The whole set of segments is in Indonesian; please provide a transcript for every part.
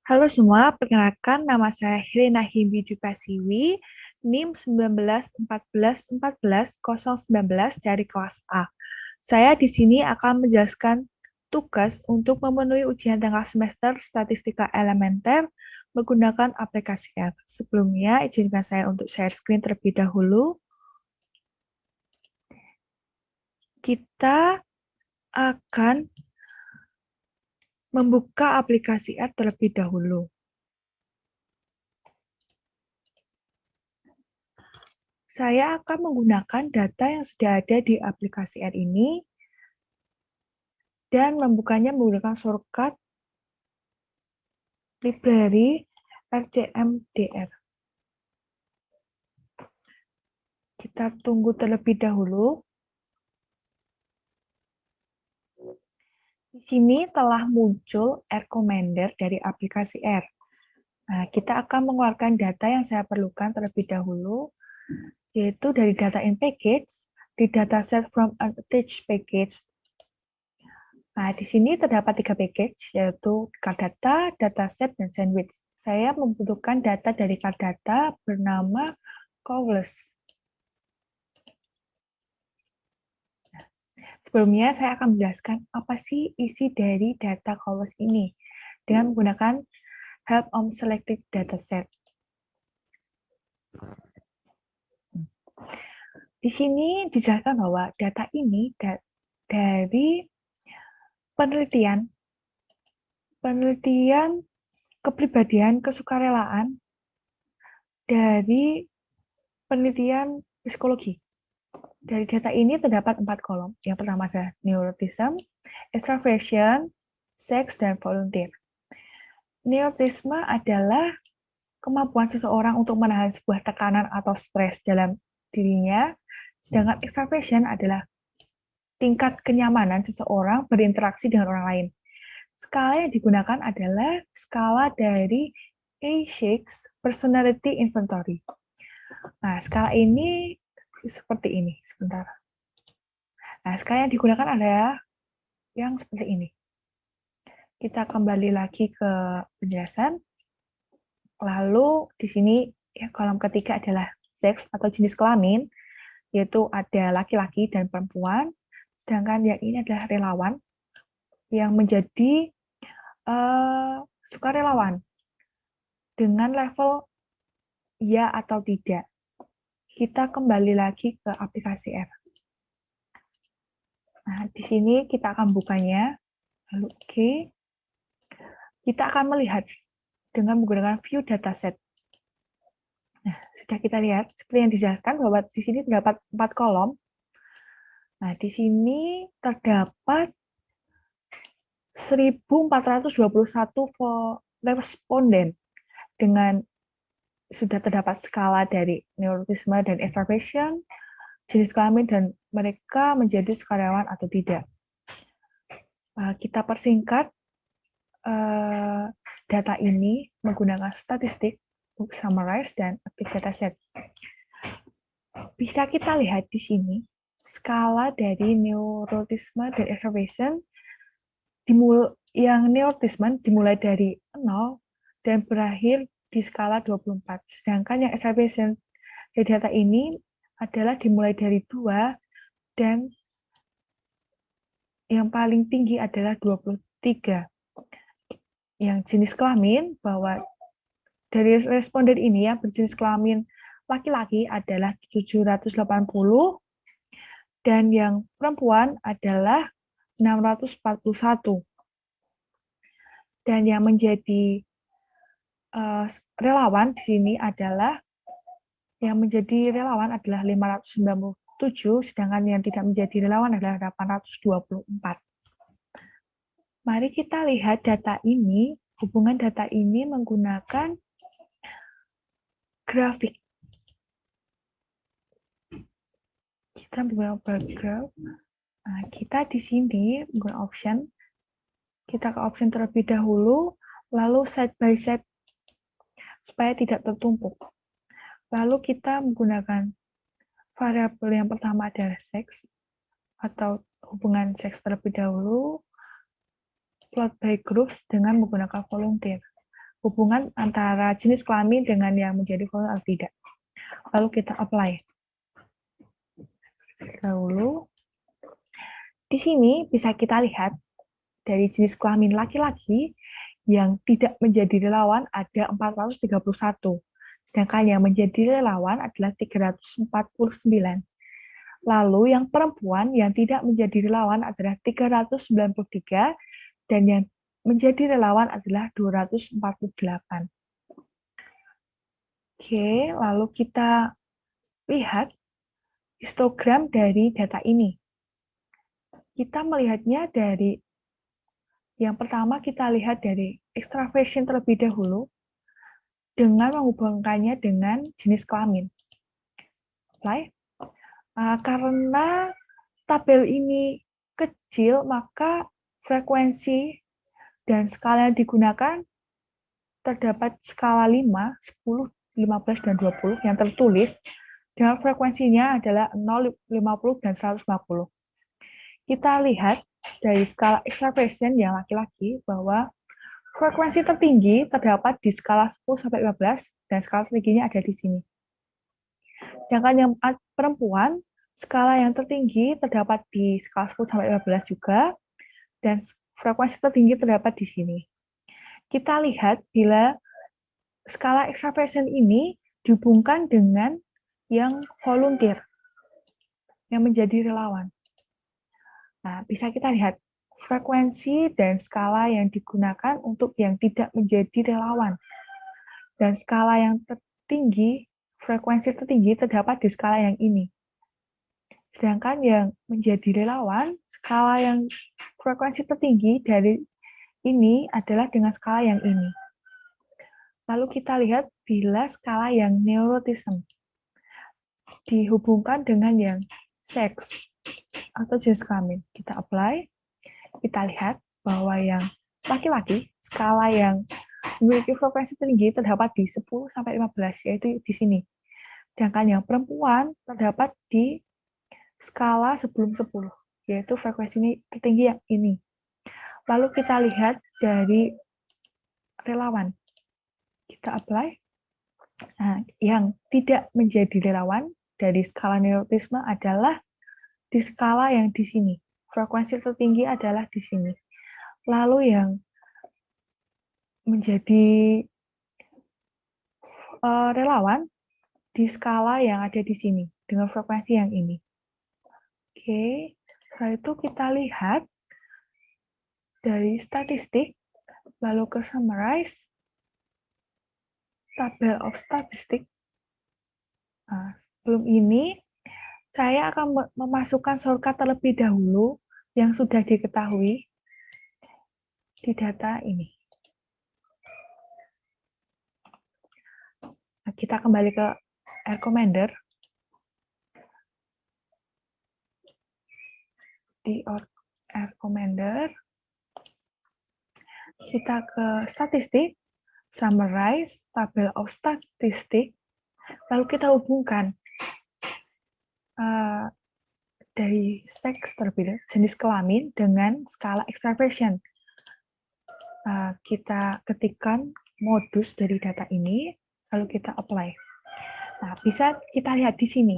Halo semua, perkenalkan nama saya Helena Himbi Dwi NIM 19 14 14 019 dari kelas A. Saya di sini akan menjelaskan tugas untuk memenuhi ujian tengah semester Statistika Elementer menggunakan aplikasi R. Sebelumnya, izinkan saya untuk share screen terlebih dahulu. Kita akan membuka aplikasi R terlebih dahulu. Saya akan menggunakan data yang sudah ada di aplikasi R ini dan membukanya menggunakan shortcut library RCMDR. Kita tunggu terlebih dahulu. Di sini telah muncul R Commander dari aplikasi R. Nah, kita akan mengeluarkan data yang saya perlukan terlebih dahulu, yaitu dari data in package, di dataset from attached package. Nah, di sini terdapat 3 package, yaitu Cardata, Dataset, dan Sandwich. Saya membutuhkan data dari Cardata bernama Cowles. Sebelumnya, saya akan menjelaskan apa sih isi dari data Cowles ini dengan menggunakan Help on Selected Dataset. Di sini dijelaskan bahwa data ini dari penelitian kepribadian kesukarelaan dari penelitian psikologi. Dari data ini terdapat 4 kolom. Yang pertama adalah neuroticism, extraversion, sex, dan volunteer. Neuroticism adalah kemampuan seseorang untuk menahan sebuah tekanan atau stres dalam dirinya, sedangkan extraversion adalah tingkat kenyamanan seseorang berinteraksi dengan orang lain. Skala yang digunakan adalah skala dari A6 Personality Inventory. Nah, skala ini seperti ini. Sebentar. Nah, skala yang digunakan adalah yang seperti ini. Kita kembali lagi ke penjelasan. Lalu di sini ya, kolom ketiga adalah seks atau jenis kelamin, yaitu ada laki-laki dan perempuan. Sedangkan yang ini adalah relawan yang menjadi sukarelawan dengan level ya atau tidak. Kita kembali lagi ke aplikasi R. Nah, di sini kita akan bukanya. Lalu oke. Kita akan melihat dengan menggunakan view dataset. Nah, sudah kita lihat seperti yang dijelaskan bahwa di sini terdapat 4 kolom. Nah, di sini terdapat 1.421 responden dengan sudah terdapat skala dari neurotisme dan extraversion, jenis kelamin, dan mereka menjadi sukarelawan atau tidak. Kita persingkat data ini menggunakan statistik, summarize, dan active dataset. Bisa kita lihat di sini, skala dari neurotisme dan extraversion, yang neurotisme dimulai dari 0 dan berakhir di skala 24. Sedangkan yang extraversion dari data ini adalah dimulai dari 2 dan yang paling tinggi adalah 23. Yang jenis kelamin, bahwa dari responden ini yang berjenis kelamin laki-laki adalah 780 dan yang perempuan adalah 641. Dan yang menjadi relawan di sini adalah 597, sedangkan yang tidak menjadi relawan adalah 824. Mari kita lihat data ini, hubungan data ini menggunakan grafik. Kita menggunakan bar graph. Nah, kita di sini menggunakan option. Kita ke option terlebih dahulu, lalu side by side supaya tidak tertumpuk. Lalu kita menggunakan variabel yang pertama adalah seks atau hubungan seks terlebih dahulu, plot by groups dengan menggunakan volunteer. hubungan antara jenis kelamin dengan yang menjadi volunteer atau tidak. Lalu kita apply. Lalu di sini bisa kita lihat dari jenis kelamin laki-laki yang tidak menjadi relawan ada 431. Sedangkan yang menjadi relawan adalah 349. Lalu yang perempuan yang tidak menjadi relawan adalah 393 dan yang menjadi relawan adalah 248. Oke, lalu kita lihat histogram dari data ini. Kita melihatnya dari yang pertama kita lihat dari extraversion terlebih dahulu dengan menghubungkannya dengan jenis kelamin. Apply. Karena tabel ini kecil, maka frekuensi dan skala yang digunakan terdapat skala 5, 10, 15, dan 20 yang tertulis dengan frekuensinya adalah 0, 50, dan 150. Kita lihat dari skala extraversion yang laki-laki bahwa frekuensi tertinggi terdapat di skala 10-15 dan skala tertingginya ada di sini. Sedangkan yang perempuan, skala yang tertinggi terdapat di skala 10-15 juga, dan frekuensi tertinggi terdapat di sini. Kita lihat bila skala extraversion ini dihubungkan dengan yang volunteer, yang menjadi relawan. Nah, bisa kita lihat frekuensi dan skala yang digunakan untuk yang tidak menjadi relawan. Dan skala yang tertinggi, frekuensi tertinggi terdapat di skala yang ini. Sedangkan yang menjadi relawan, skala yang frekuensi tertinggi dari ini adalah dengan skala yang ini. Lalu kita lihat bila skala yang neuroticism dihubungkan dengan yang seks atau jenis kelamin. Kita apply, kita lihat bahwa yang laki-laki, skala yang memiliki frekuensi tinggi terdapat di 10-15, yaitu di sini. Sedangkan yang perempuan terdapat di skala sebelum 10, yaitu frekuensi tertinggi yang ini. Lalu kita lihat dari relawan. Kita apply. Nah, yang tidak menjadi relawan dari skala neurotisme adalah di skala yang di sini. Frekuensi tertinggi adalah di sini. Lalu yang menjadi relawan di skala yang ada di sini dengan frekuensi yang ini. Oke, setelah itu kita lihat dari statistik, lalu ke summarize, tabel of statistik. Nah, sebelum ini, saya akan memasukkan shortcut terlebih dahulu yang sudah diketahui di data ini. Nah, kita kembali ke Recommender. Di Recommender, kita ke statistik, summarize, tabel of statistik, lalu kita hubungkan dari seks terlebih dahulu, jenis kelamin dengan skala extraversion. Kita ketikkan modus dari data ini, lalu kita apply. Nah, bisa kita lihat di sini.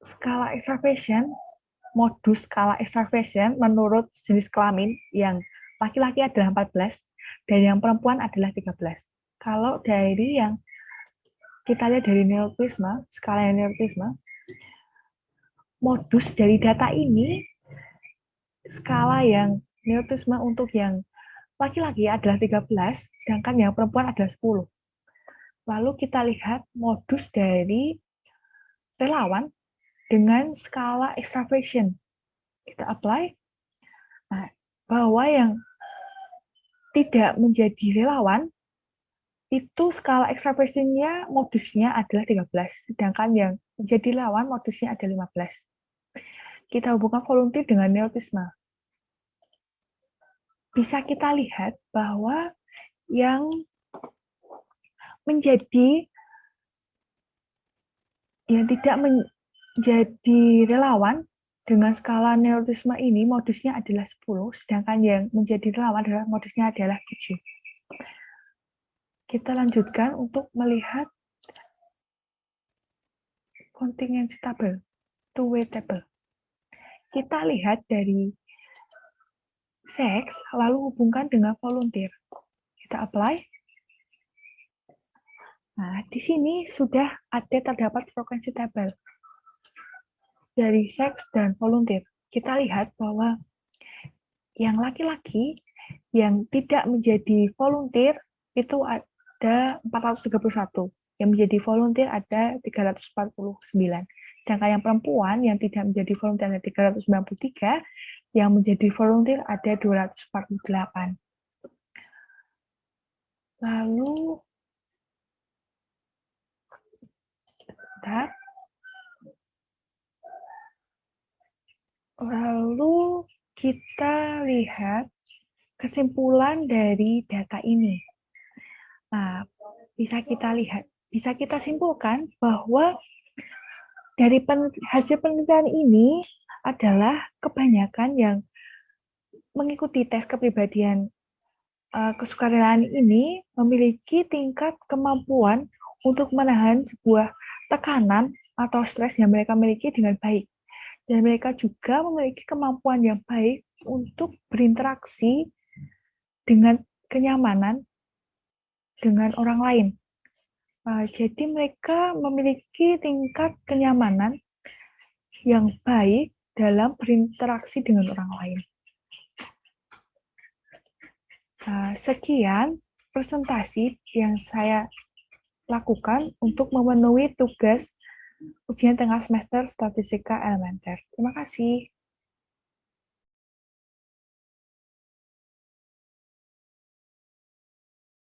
Skala extraversion, modus skala extraversion menurut jenis kelamin yang laki-laki adalah 14 dan yang perempuan adalah 13. Kalau dari yang kita lihat dari neurotisme, skala yang neurotisme, modus dari data ini, skala yang neurotisme untuk yang laki-laki adalah 13, sedangkan yang perempuan adalah 10. Lalu kita lihat modus dari relawan dengan skala extraversion. Kita apply. Nah, bahwa yang tidak menjadi relawan, itu skala extraversionnya modusnya adalah 13, sedangkan yang menjadi relawan modusnya ada 15. Kita hubungkan volunteer dengan neurotisme. Bisa kita lihat bahwa yang tidak menjadi relawan Dengan skala neurotisme ini, modusnya adalah 10, sedangkan yang menjadi 8 adalah modusnya adalah 7. Kita lanjutkan untuk melihat contingency table, two-way table. Kita lihat dari sex, lalu hubungkan dengan volunteer. Kita apply. Nah, di sini sudah ada terdapat frekuensi table dari sex dan volunteer. Kita lihat bahwa yang laki-laki yang tidak menjadi volunteer itu ada 431. Yang menjadi volunteer ada 349. Sedangkan yang perempuan yang tidak menjadi volunteer ada 393, yang menjadi volunteer ada 248. Lalu kita lihat kesimpulan dari data ini. Nah, bisa kita simpulkan bahwa dari hasil penelitian ini adalah kebanyakan yang mengikuti tes kepribadian kesukarelaan ini memiliki tingkat kemampuan untuk menahan sebuah tekanan atau stres yang mereka miliki dengan baik. Dan mereka juga memiliki kemampuan yang baik untuk berinteraksi dengan kenyamanan dengan orang lain. Jadi mereka memiliki tingkat kenyamanan yang baik dalam berinteraksi dengan orang lain. Sekian presentasi yang saya lakukan untuk memenuhi tugas ujian tengah semester Statistika Elementer. Terima kasih.